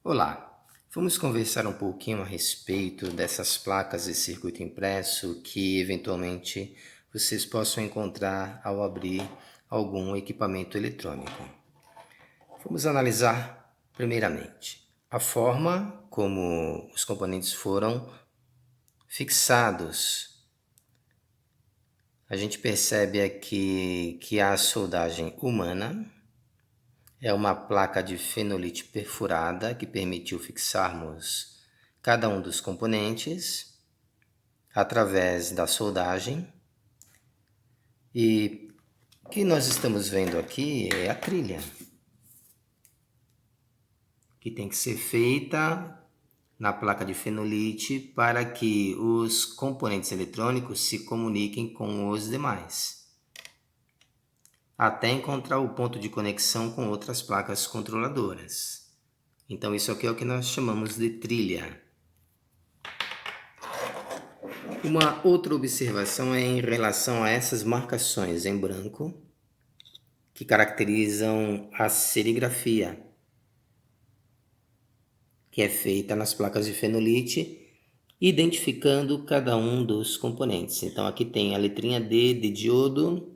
Olá, vamos conversar um pouquinho a respeito dessas placas de circuito impresso que eventualmente vocês possam encontrar ao abrir algum equipamento eletrônico. Vamos analisar primeiramente a forma como os componentes foram fixados. A gente percebe aqui que a soldagem humana é uma placa de fenolite perfurada que permitiu fixarmos cada um dos componentes através da soldagem. E o que nós estamos vendo aqui é a trilha, que tem que ser feita na placa de fenolite para que os componentes eletrônicos se comuniquem com os demais, até encontrar o ponto de conexão com outras placas controladoras. Então isso aqui é o que nós chamamos de trilha. Uma outra observação é em relação a essas marcações em branco que caracterizam a serigrafia, que é feita nas placas de fenolite, identificando cada um dos componentes. Então aqui tem a letrinha D de diodo,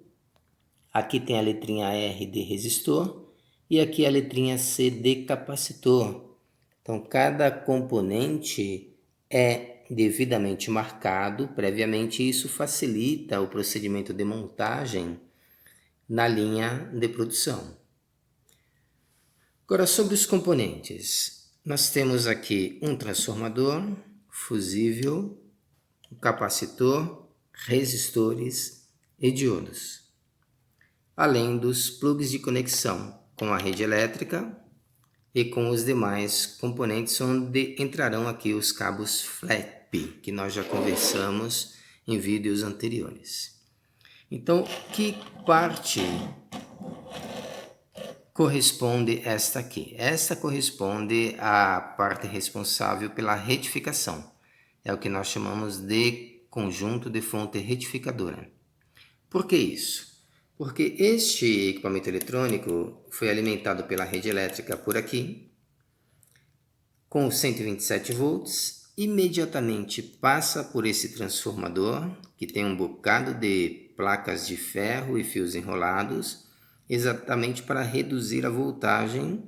aqui tem a letrinha R de resistor e aqui a letrinha C de capacitor. Então cada componente é devidamente marcado previamente e isso facilita o procedimento de montagem na linha de produção. Agora sobre os componentes, nós temos aqui um transformador, fusível, um capacitor, resistores e diodos, além dos plugs de conexão com a rede elétrica e com os demais componentes, onde entrarão aqui os cabos flap, que nós já conversamos em vídeos anteriores. Então, que parte corresponde esta aqui? Esta corresponde à parte responsável pela retificação. É o que nós chamamos de conjunto de fonte retificadora. Por que isso? Porque este equipamento eletrônico foi alimentado pela rede elétrica por aqui, com 127 volts, imediatamente passa por esse transformador, que tem um bocado de placas de ferro e fios enrolados, exatamente para reduzir a voltagem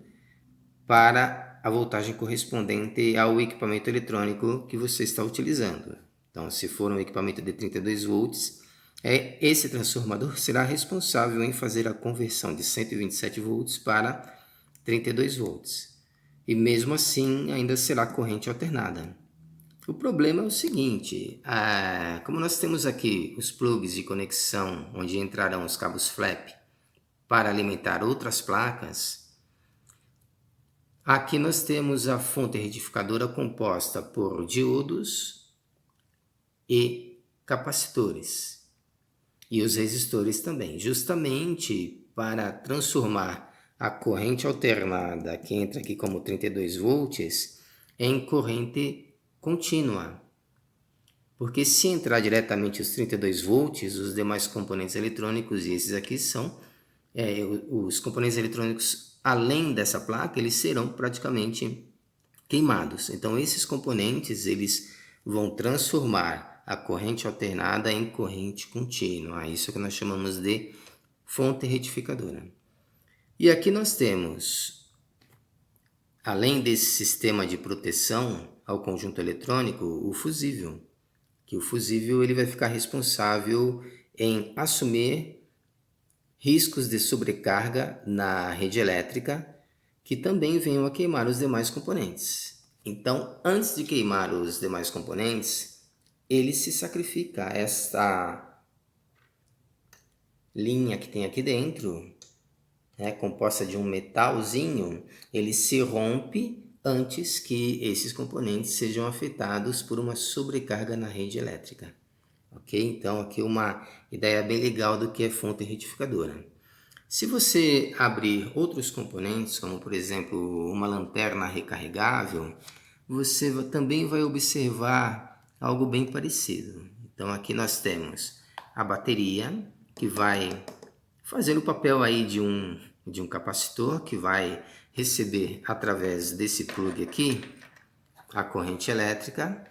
para a voltagem correspondente ao equipamento eletrônico que você está utilizando. Então, se for um equipamento de 32 volts, esse transformador será responsável em fazer a conversão de 127 volts para 32 volts. E mesmo assim, ainda será corrente alternada. O problema é o seguinte, como nós temos aqui os plugs de conexão, onde entrarão os cabos flap para alimentar outras placas, aqui nós temos a fonte retificadora composta por diodos e capacitores. E os resistores também, justamente para transformar a corrente alternada, que entra aqui como 32 volts, em corrente contínua. Porque se entrar diretamente os 32 volts, os demais componentes eletrônicos, e esses aqui são os componentes eletrônicos, além dessa placa, eles serão praticamente queimados. Então esses componentes eles vão transformar a corrente alternada em corrente contínua. Isso é que nós chamamos de fonte retificadora. E aqui nós temos, além desse sistema de proteção ao conjunto eletrônico, o fusível. Que o fusível ele vai ficar responsável em assumir riscos de sobrecarga na rede elétrica que também venham a queimar os demais componentes. Então, antes de queimar os demais componentes, ele se sacrifica. Esta linha que tem aqui dentro, composta de um metalzinho, ele se rompe antes que esses componentes sejam afetados por uma sobrecarga na rede elétrica. Ok? Então, aqui uma ideia bem legal do que é fonte retificadora. Se você abrir outros componentes, como por exemplo uma lanterna recarregável, você também vai observar algo bem parecido. Então aqui nós temos a bateria, que vai fazer o papel aí de um capacitor, que vai receber através desse plug aqui a corrente elétrica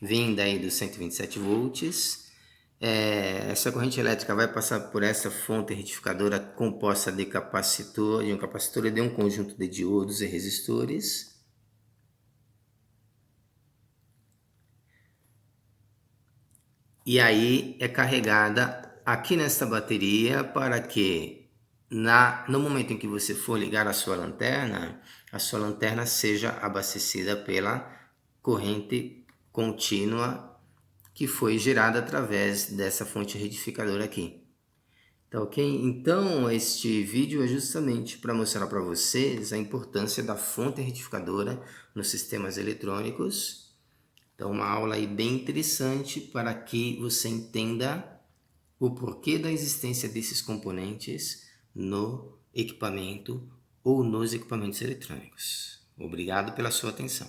vinda aí dos 127 volts. Essa corrente elétrica vai passar por essa fonte retificadora composta de um capacitor e de um conjunto de diodos e resistores. E aí é carregada aqui nesta bateria para que no momento em que você for ligar a sua lanterna seja abastecida pela corrente contínua que foi gerada através dessa fonte retificadora aqui. Tá ok? Então este vídeo é justamente para mostrar para vocês a importância da fonte retificadora nos sistemas eletrônicos. Então, uma aula aí bem interessante para que você entenda o porquê da existência desses componentes no equipamento ou nos equipamentos eletrônicos. Obrigado pela sua atenção.